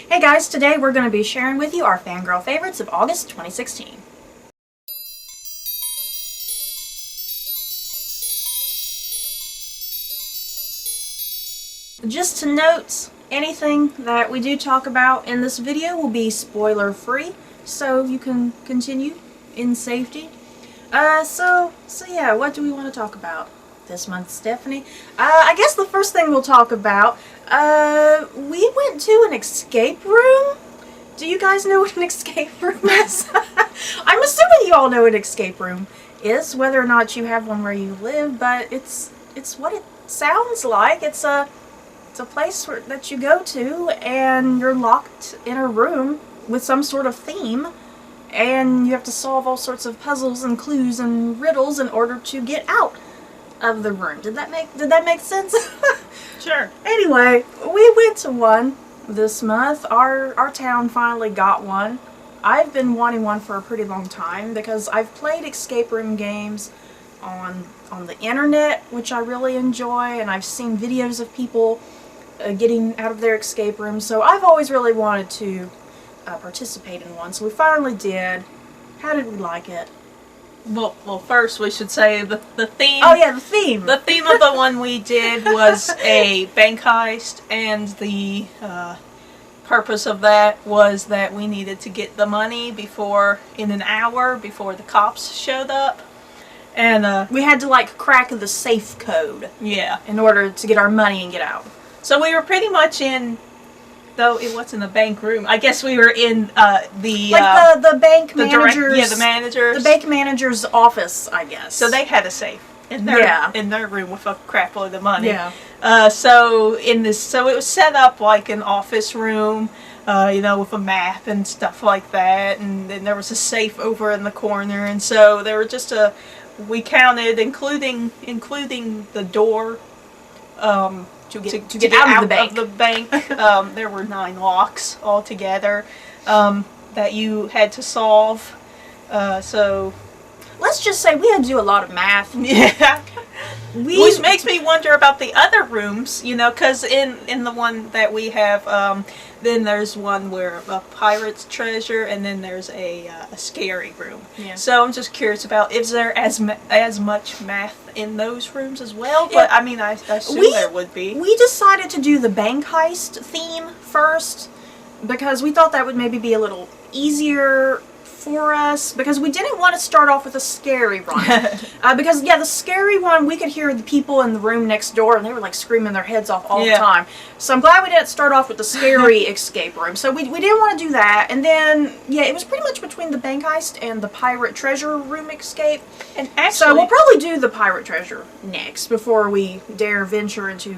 Hey guys, today we're going to be sharing with you our Fangirl favorites of August 2016. Just to note, anything that we do talk about in this video will be spoiler free, so you can continue in safety. So yeah, what do we want to talk about this month, Stephanie? I guess the first thing we'll talk about, we went to an escape room. Do you guys know what an escape room is? I'm assuming you all know what an escape room is, whether or not you have one where you live, but it's what it sounds like. It's a place that you go to and you're locked in a room with some sort of theme, and you have to solve all sorts of puzzles and clues and riddles in order to get out of the room. Did that make sense? Sure. Anyway, we went to one this month. Our town finally got one. I've been wanting one for a pretty long time because I've played escape room games on the internet, which I really enjoy, and I've seen videos of people getting out of their escape rooms, so I've always really wanted to participate in one, so we finally did. How did we like it? Well, first we should say the theme. Oh yeah, the theme. The theme of the one we did was a bank heist, and the purpose of that was that we needed to get the money in an hour before the cops showed up. And we had to like crack the safe code. Yeah. In order to get our money and get out. So we were pretty much in, though it wasn't a bank room, I guess we were in the bank manager's... the managers. The bank manager's office, I guess. So they had a safe in their room with a crap load of money. Yeah. So it was set up like an office room, with a map and stuff like that, and then there was a safe over in the corner, and so there were we counted, including the door, to get out of the bank. There were 9 locks altogether that you had to solve. So let's just say we had to do a lot of math. Yeah. Which makes me wonder about the other rooms, because in the one that we have, then there's one where a pirate's treasure, and then there's a scary room. Yeah. So I'm just curious about, is there as much math in those rooms as well? But I mean, I assume there would be. We decided to do the bank heist theme first because we thought that would maybe be a little easier for us, because we didn't want to start off with a scary one. Because the scary one, we could hear the people in the room next door and they were like screaming their heads off all the time. So I'm glad we didn't start off with the scary escape room. So we didn't want to do that. And then it was pretty much between the bank heist and the pirate treasure room escape. And actually, so we'll probably do the pirate treasure next before we dare venture into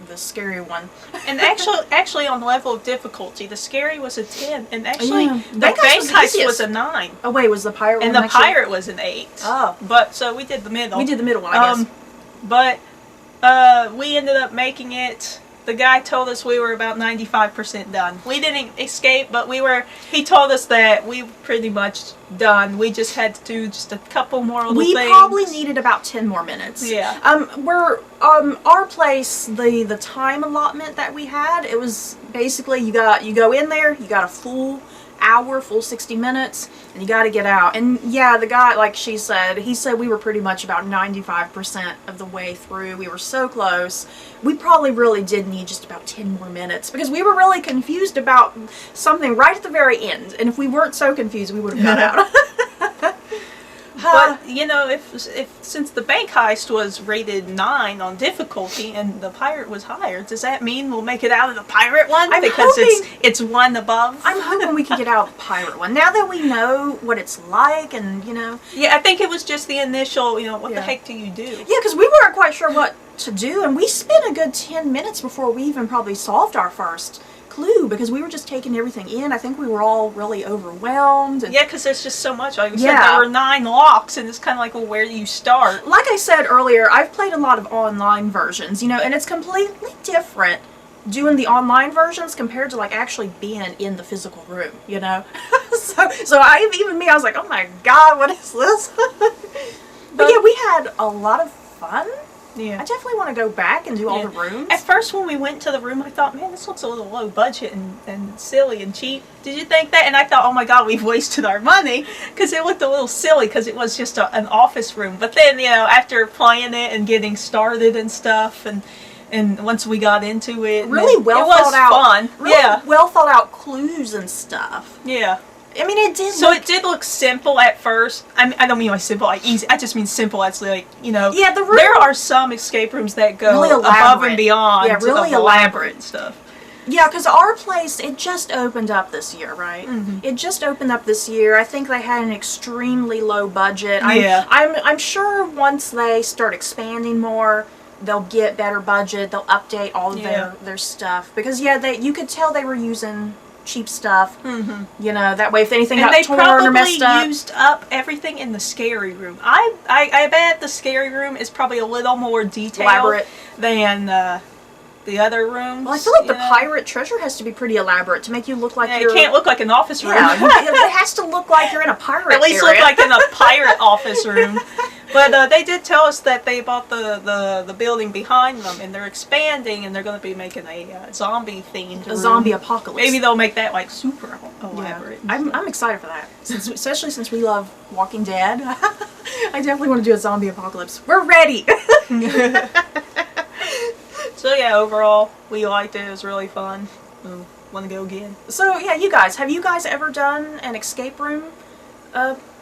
the scary one. And actually on the level of difficulty, the scary was a 10, and actually the bank heist was a 9. Oh wait, was the pirate one? And the pirate was an 8. Oh. But so we did the middle. We did the middle one, I guess. But we ended up making it. The guy told us we were about 95% done. We didn't escape, but he told us that we were pretty much done. We just had to do just a couple more little things. We probably needed about 10 more minutes. Yeah. Our place, the time allotment that we had, it was basically you go in there, you got a full hour, full 60 minutes, and you got to get out. And yeah, the guy, like he said we were pretty much about 95% of the way through. We were so close. We probably really did need just about 10 more minutes because we were really confused about something right at the very end. And if we weren't so confused, we would have got out. But if since the bank heist was rated 9 on difficulty and the pirate was higher, does that mean we'll make it out of the pirate one? Because it's 1 above. I'm hoping we can get out of the pirate one now that we know what it's like, and Yeah, I think it was just the initial. What the heck do you do? Yeah, because we weren't quite sure what to do, and we spent a good 10 minutes before we even probably solved our first clue, because we were just taking everything in. I think we were all really overwhelmed. And because there's just so much. Like we said, there were 9 locks, and it's kind of like, well, where do you start? Like I said earlier, I've played a lot of online versions, and it's completely different doing the online versions compared to like actually being in the physical room, so even me, I was like, oh my god, what is this? But yeah, we had a lot of fun. Yeah. I definitely want to go back and do all Yeah. the rooms. At first, when we went to the room, I thought, man, this looks a little low budget and silly and cheap. Did you think that? And I thought, oh my god, we've wasted our money, because it looked a little silly because it was just an office room. But then, after playing it and getting started and stuff, and once we got into it, really well it was thought out, fun. Really well thought out clues and stuff. Yeah. I mean, it did. So it did look simple at first. I mean, I don't mean like simple, like easy. I just mean simple as like, Yeah, the room. there are some escape rooms that go Really above elaborate. and beyond. Yeah, really of elaborate stuff. Yeah, because our place, it just opened up this year, right? Mm-hmm. It just opened up this year. I think they had an extremely low budget. Yeah. I'm sure once they start expanding more, they'll get better budget. They'll update all of their stuff. Because, you could tell they were using cheap stuff. Mm-hmm. That way if anything And got they torn or messed up. probably used up everything in the scary room. I bet the scary room is probably a little more detailed Elaborate. than the other rooms. Well, I feel like the pirate treasure has to be pretty elaborate to make you look like it can't look like an office room. Yeah, it has to look like you're in a pirate At least area. look like in a pirate office room. But they did tell us that they bought the building behind them, and they're expanding, and they're going to be making a zombie themed room. zombie apocalypse. Maybe they'll make that like super elaborate. Yeah. I'm excited for that, especially since we love Walking Dead. I definitely want to do a zombie apocalypse. We're ready. So yeah, overall we liked it. It was really fun. Want to go again? So yeah, you guys, have you guys ever done an escape room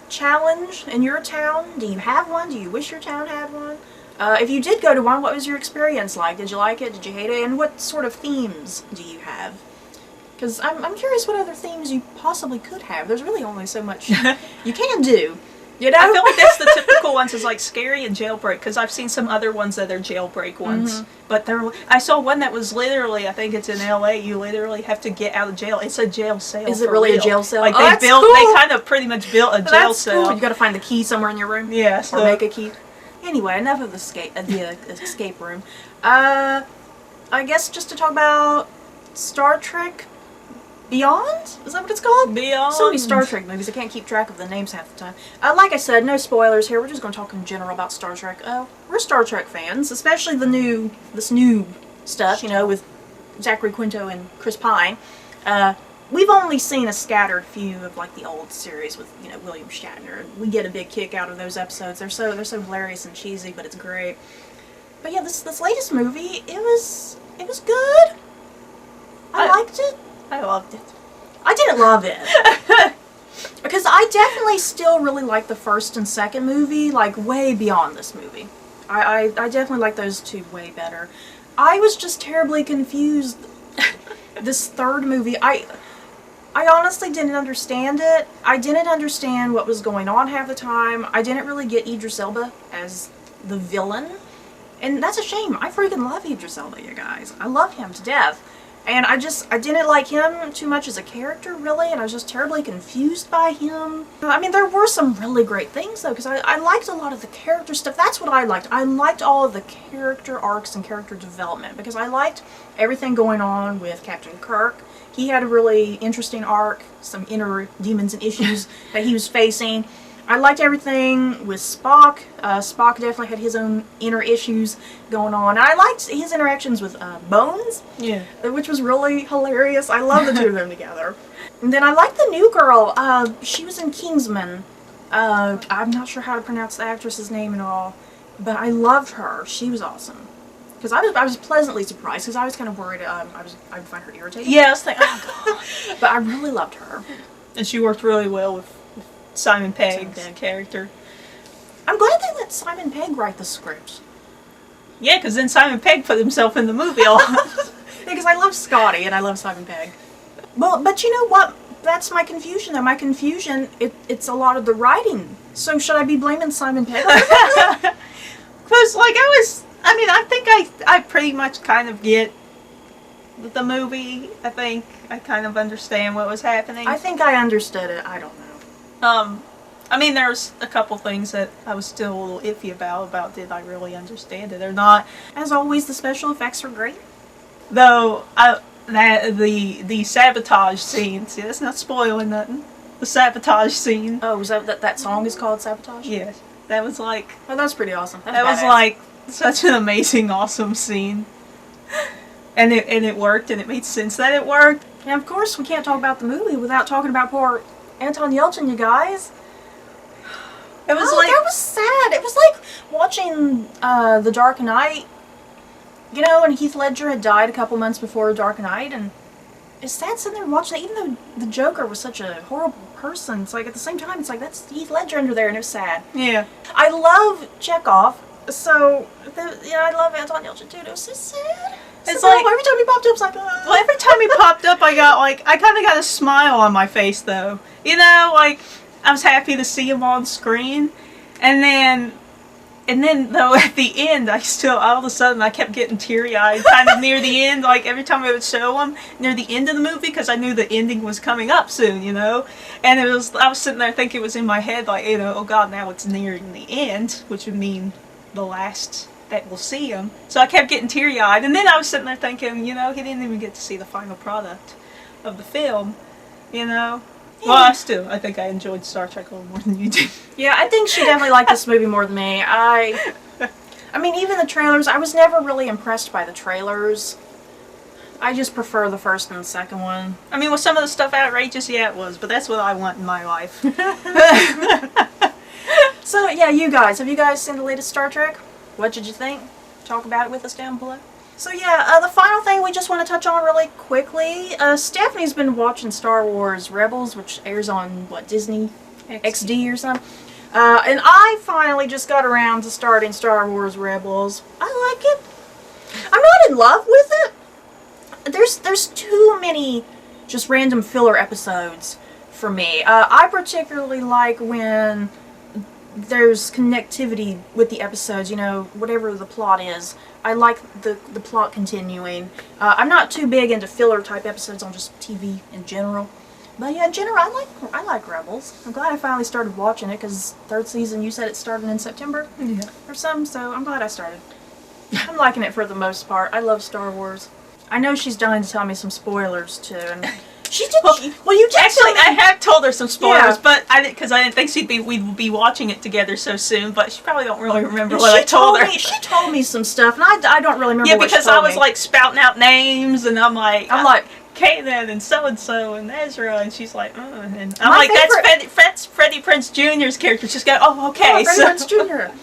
challenge in your town? Do you have one? Do you wish your town had one? If you did go to one, what was your experience like? Did you like it? Did you hate it? And what sort of themes do you have? Because I'm curious what other themes you possibly could have. There's really only so much you can do. I feel like that's the typical ones is like scary and jailbreak, because I've seen some other ones that are jailbreak ones. Mm-hmm. But I saw one that was literally, I think it's in LA, you literally have to get out of jail. It's a jail cell. Is it for really real. a jail cell? Like that's they cool. kind of pretty much built a jail That's cell. cool. You got to find the key somewhere in your room. Yeah, Or make a key. Anyway, enough of the escape room. I guess just to talk about Star Trek Beyond? Is that what it's called? Beyond. So many Star Trek movies, I can't keep track of the names half the time. Like I said, no spoilers here. We're just going to talk in general about Star Trek. We're Star Trek fans, especially this new stuff, with Zachary Quinto and Chris Pine. We've only seen a scattered few of like the old series with William Shatner. We get a big kick out of those episodes. They're so hilarious and cheesy, but it's great. But yeah, this latest movie, it was good. I liked it. I loved it. I didn't love it. Because I definitely still really like the first and second movie, like way beyond this movie. I definitely like those two way better. I was just terribly confused. This third movie, I honestly didn't understand it. I didn't understand what was going on half the time. I didn't really get Idris Elba as the villain. And that's a shame. I freaking love Idris Elba, you guys. I love him to death. And I didn't like him too much as a character, really, and I was just terribly confused by him. I mean, there were some really great things, though, because I liked a lot of the character stuff. That's what I liked. I liked all of the character arcs and character development, because I liked everything going on with Captain Kirk. He had a really interesting arc, some inner demons and issues that he was facing. I liked everything with Spock. Spock definitely had his own inner issues going on. And I liked his interactions with Bones, which was really hilarious. I love the two of them together. And then I liked the new girl. She was in Kingsman. I'm not sure how to pronounce the actress's name and all, but I loved her. She was awesome. Because I was pleasantly surprised, because I was kind of worried I would find her irritating. Yeah, I was thinking, oh god. But I really loved her. And she worked really well with Simon Pegg's character. I'm glad they let Simon Pegg write the script. Yeah, because then Simon Pegg put himself in the movie a lot. Because I love Scotty and I love Simon Pegg. Well, but you know what? That's my confusion, though. My confusion, it's a lot of the writing. So should I be blaming Simon Pegg? Because, I think I pretty much kind of get the movie. I think I kind of understand what was happening. I think I understood it. I don't know. There's a couple things that I was still a little iffy about did I really understand it or not. As always, the special effects are great. Though, the sabotage scene, see, that's not spoiling nothing. The sabotage scene. Oh, was that song is called Sabotage? Yes. That was like... Oh, that's pretty awesome. That was like such an amazing, awesome scene. And it worked, and it made sense that it worked. And of course, we can't talk about the movie without talking about poor Anton Yelchin, you guys. It was that was sad. It was like watching The Dark Knight. You know, and Heath Ledger had died a couple months before Dark Knight, and it's sad sitting there watching that, even though the Joker was such a horrible person. It's like, at the same time, it's like, that's Heath Ledger under there, and it was sad. Yeah. I love Chekhov, so, I love Anton Yelchin too. It was so sad. It's like, every time he popped up, it's like, well, every time he popped up, I kind of got a smile on my face, though. You know, like, I was happy to see him on screen, and then though at the end, all of a sudden I kept getting teary-eyed kind of near the end, like every time I would show him near the end of the movie, because I knew the ending was coming up soon, you know. And I was sitting there thinking, it was in my head, like, you know, oh God, now it's nearing the end, which would mean the last that we'll see him. So I kept getting teary-eyed, and then I was sitting there thinking, you know, he didn't even get to see the final product of the film, you know. Yeah. Well, I think I enjoyed Star Trek a little more than you did. Yeah, I think she definitely liked this movie more than me. I mean, even the trailers, I was never really impressed by the trailers. I just prefer the first and the second one. I mean, was some of the stuff outrageous? Yeah, it was, but that's what I want in my life. So, yeah, you guys, have you guys seen the latest Star Trek? What did you think? Talk about it with us down below. So yeah, the final thing we just want to touch on really quickly, Stephanie's been watching Star Wars Rebels, which airs on, what, Disney XD or something? And I finally just got around to starting Star Wars Rebels. I like it. I'm not in love with it. There's too many just random filler episodes for me. I particularly like when there's connectivity with the episodes, you know, whatever the plot is. I like the plot continuing. I'm not too big into filler type episodes on just TV in general. But yeah, in general, I like Rebels. I'm glad I finally started watching it, because third season, you said it started in September? Yeah. Or something, so I'm glad I started. I'm liking it for the most part. I love Star Wars. I know she's dying to tell me some spoilers too, and she did. Well, you did. Actually, I have told her some spoilers, Yeah. but because I didn't think we'd be watching it together so soon. But she probably don't really remember what I told her. She told me some stuff, and I don't really remember. Yeah, what because she told I was me. like spouting out names, and I'm like Kanan and so and Ezra, and she's like, and I'm like, that's Freddie Prinze Jr.'s character. Just go, oh, okay. Freddie Prinze Jr.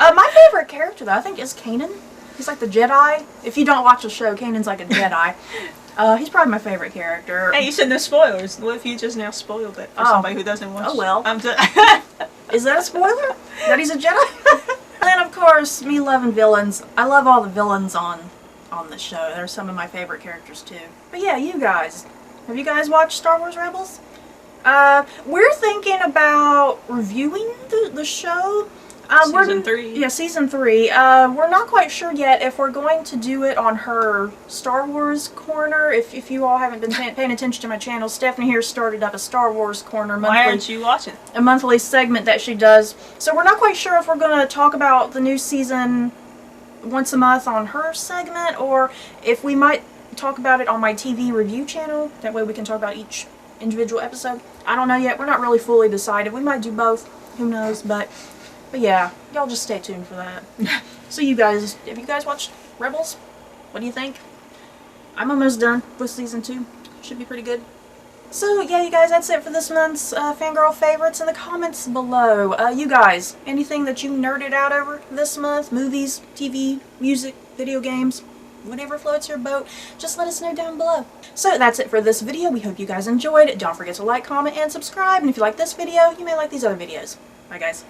My favorite character, though, I think, is Kanan. He's like the Jedi. If you don't watch the show, Kanan's like a Jedi. He's probably my favorent character. Hey, you said no spoilers. What if you just now spoiled it for somebody who doesn't watch? Oh well. I'm Is that a spoiler? That he's a Jedi? And then, of course, me loving villains. I love all the villains on the show. They're some of my favorite characters too. But yeah, you guys, have you guys watched Star Wars Rebels? We're thinking about reviewing the show. Season 3. Yeah, Season 3. We're not quite sure yet if we're going to do it on her Star Wars Corner. If you all haven't been paying attention to my channel, Stephanie here started up a Star Wars Corner monthly. Why aren't you watching? A monthly segment that she does. So we're not quite sure if we're going to talk about the new season once a month on her segment, or if we might talk about it on my TV review channel. That way we can talk about each individual episode. I don't know yet. We're not really fully decided. We might do both. Who knows? But yeah, y'all just stay tuned for that. So you guys, have you guys watched Rebels? What do you think? I'm almost done with Season 2. Should be pretty good. So yeah, you guys, that's it for this month's Fangirl favorites in the comments below. You guys, anything that you nerded out over this month? Movies, TV, music, video games, whatever floats your boat, just let us know down below. So that's it for this video. We hope you guys enjoyed it. Don't forget to like, comment, and subscribe. And if you like this video, you may like these other videos. Bye guys.